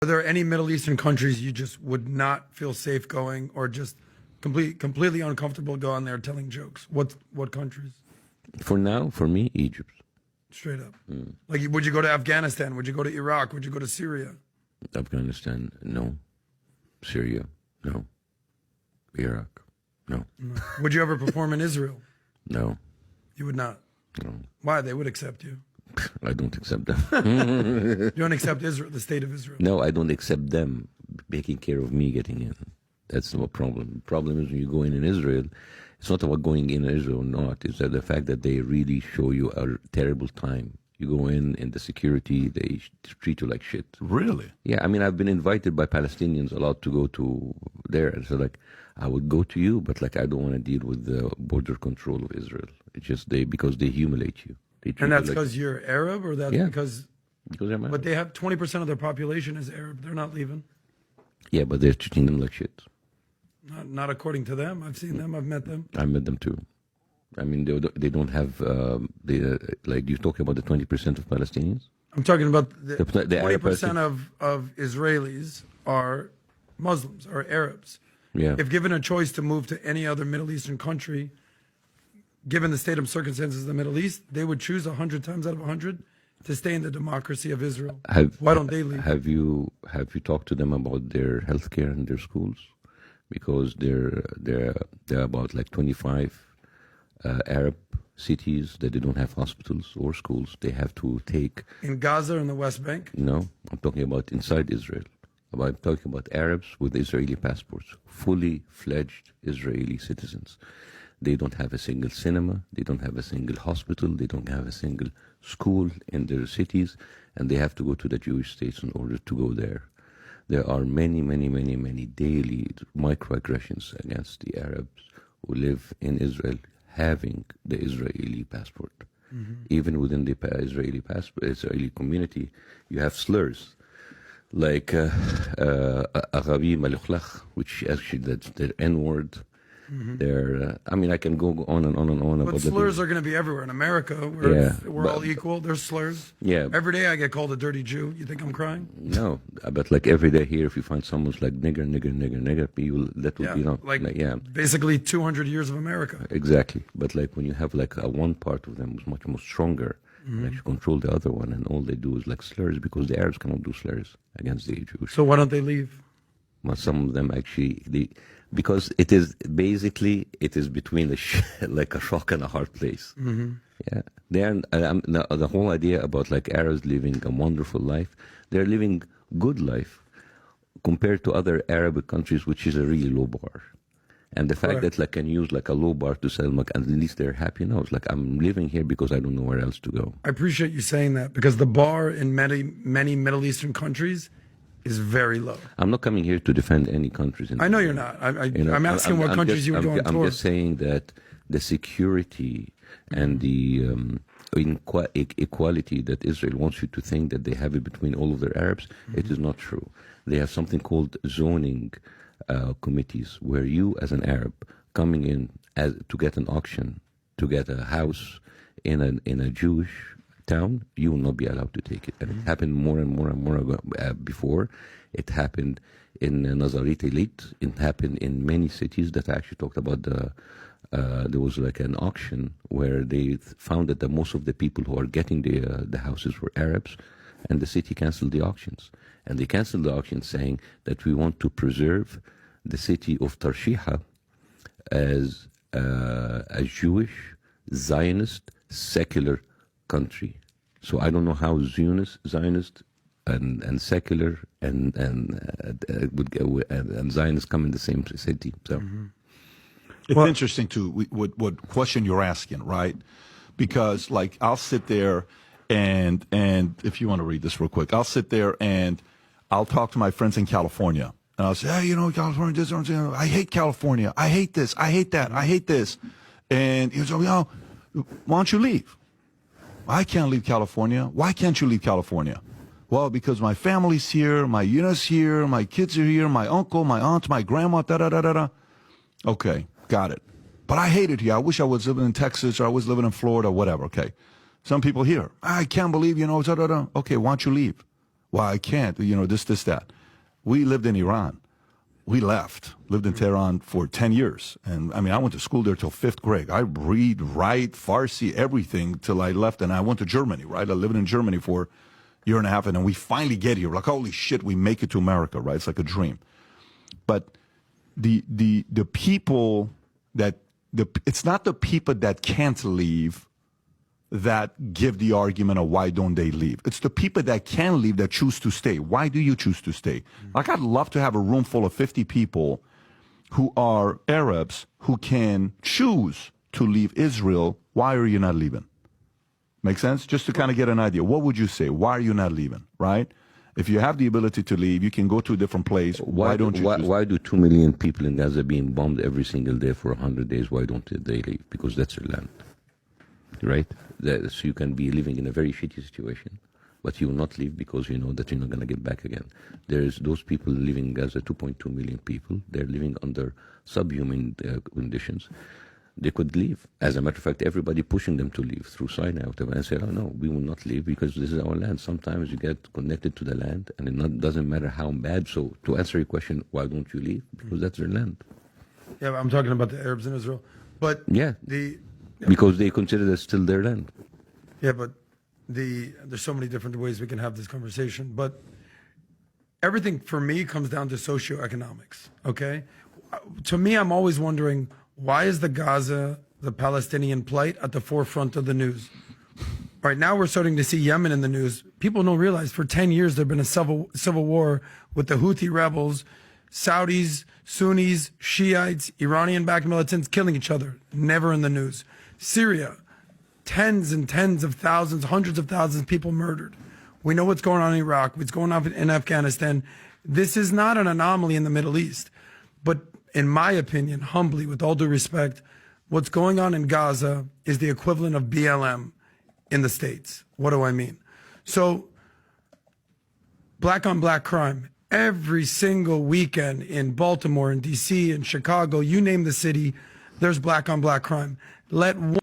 Are there any Middle Eastern countries you just would not feel safe going, or just completely uncomfortable going there telling jokes? What countries? For now, for me, Egypt. Straight up. Like, would you go to Afghanistan? Would you go to Iraq? Would you go to Syria? Afghanistan, no. Syria, no. Iraq, no. Would you ever perform in Israel? No. You would not. No. Why? They would accept you. I don't accept them. You don't accept Israel, the state of Israel. No, I don't accept them taking care of me getting in. That's no problem. The problem is when you go in Israel, it's not about going in Israel or not. It's the fact that they really show you a terrible time. You go in the security, they treat you like shit. Really? Yeah, I mean, I've been invited by Palestinians a lot to go to there. And so, like, I would go to you, but, like, I don't want to deal with the border control of Israel. It's just because they humiliate you. And that's because you're Arab, or that's because I'm Arab. But they have 20% of their population is Arab. They're not leaving. Yeah, but they're treating them like shit. Not according to them. I've seen them. I've met them. I met them too. I mean, they don't have, like, you're talking about the 20% of Palestinians? I'm talking about the 20% of Israelis are Muslims, are Arabs. Yeah. If given a choice to move to any other Middle Eastern country, given the state of circumstances of the Middle East, they would choose 100 times out of 100 to stay in the democracy of Israel. Why don't they leave? Have you talked to them about their healthcare and their schools? Because they're about like 25 Arab cities that they don't have hospitals or schools. They have to take in Gaza and the West Bank. No, I'm talking about inside Israel. I'm talking about Arabs with Israeli passports, fully fledged Israeli citizens. They don't have a single cinema. They don't have a single hospital. They don't have a single school in their cities, and they have to go to the Jewish states in order to go there. There are many, many, many, many daily microaggressions against the Arabs who live in Israel having the Israeli passport. Even within the Israeli community, you have slurs like Arabi Malukhlakh, which actually that's their N-word. I mean, I can go on and on and on. But slurs are going to be everywhere. In America, we're all equal. There's slurs. Yeah. Every day I get called a dirty Jew. You think I'm crying? No, but like every day here, if you find someone's like nigger, that would be basically 200 years of America. Exactly. But like when you have like one part of them who's much more stronger, they actually control the other one, and all they do is like slurs, because the Arabs cannot do slurs against the Jews. So why don't they leave? Well, some of them actually because it is between like a rock and a hard place. Yeah, the whole idea about like Arabs living a wonderful life, they're living good life compared to other Arab countries, which is a really low bar. And the fact that like can use like a low bar to sell, like, at least they're happy now. It's like, I'm living here because I don't know where else to go. I appreciate you saying that, because the bar in many Middle Eastern countries is very low. I'm not coming here to defend any countries. I know you're not. I'm asking what countries you would go on tour. I'm just saying that the security and the equality that Israel wants you to think that they have it between all of their Arabs, it is not true. They have something called zoning committees, where you as an Arab coming in to get an auction, to get a house in a Jewish town, you will not be allowed to take it. And it happened more and more and more before. It happened in Nazarit Elite. It happened in many cities that I actually talked about. There was like an auction where they found that most of the people who are getting the houses were Arabs, and the city canceled the auctions. And they canceled the auctions saying that we want to preserve the city of Tarshiha as a Jewish, Zionist, secular country. So I don't know how Zionist and secular and Zionist come in the same city. So it's interesting too what question you're asking, right? Because like I'll sit there and if you want to read this real quick, I'll sit there and I'll talk to my friends in California, and I'll say, hey, California, this, I hate California, I hate this, I hate that, I hate this, and he'll say, why don't you leave? I can't leave California. Why can't you leave California? Well, because my family's here, my unit's here, my kids are here, my uncle, my aunt, my grandma, da-da-da-da-da. Okay, got it. But I hate it here. I wish I was living in Texas, or I was living in Florida, whatever, okay. Some people here, I can't believe, da-da-da. Okay, why don't you leave? Well, I can't, this, that. We lived in Iran. We lived in Tehran for 10 years. And I mean, I went to school there till 5th grade. I read, write, Farsi, everything till I left. And I went to Germany, right? I lived in Germany for a year and a half. And then we finally get here. Like, holy shit, we make it to America, right? It's like a dream. But the people it's not the people that can't leave that give the argument of why don't they leave. It's the people that can leave that choose to stay. Why do you choose to stay? Like, I'd love to have a room full of 50 people who are Arabs who can choose to leave Israel. Why are you not leaving? Make sense? Just to kind of get an idea. What would you say? Why are you not leaving, right? If you have the ability to leave, you can go to a different place. Why don't you? Why do 2 million people in Gaza being bombed every single day for 100 days? Why don't they leave? Because that's their land, right? So you can be living in a very shitty situation, but you will not leave because you know that you're not going to get back again. There's those people living in Gaza, 2.2 million people. They're living under subhuman conditions. They could leave. As a matter of fact, everybody pushing them to leave through Sinai or whatever. And said, oh no, we will not leave because this is our land. Sometimes you get connected to the land and it doesn't matter how bad. So to answer your question, why don't you leave? Because that's their land. Yeah, I'm talking about the Arabs in Israel. But yeah, because they consider that still their land. Yeah, but there's so many different ways we can have this conversation. But everything for me comes down to socioeconomics, okay? To me, I'm always wondering, why is the Palestinian plight at the forefront of the news? All right, now we're starting to see Yemen in the news. People don't realize for 10 years there's been a civil war with the Houthi rebels, Saudis, Sunnis, Shiites, Iranian-backed militants killing each other. Never in the news. Syria, tens and tens of thousands, hundreds of thousands of people murdered. We know what's going on in Iraq, what's going on in Afghanistan. This is not an anomaly in the Middle East. But in my opinion, humbly, with all due respect, what's going on in Gaza is the equivalent of BLM in the States. What do I mean? So, black on black crime. Every single weekend in Baltimore, in DC, in Chicago, you name the city, there's black on black crime. Let one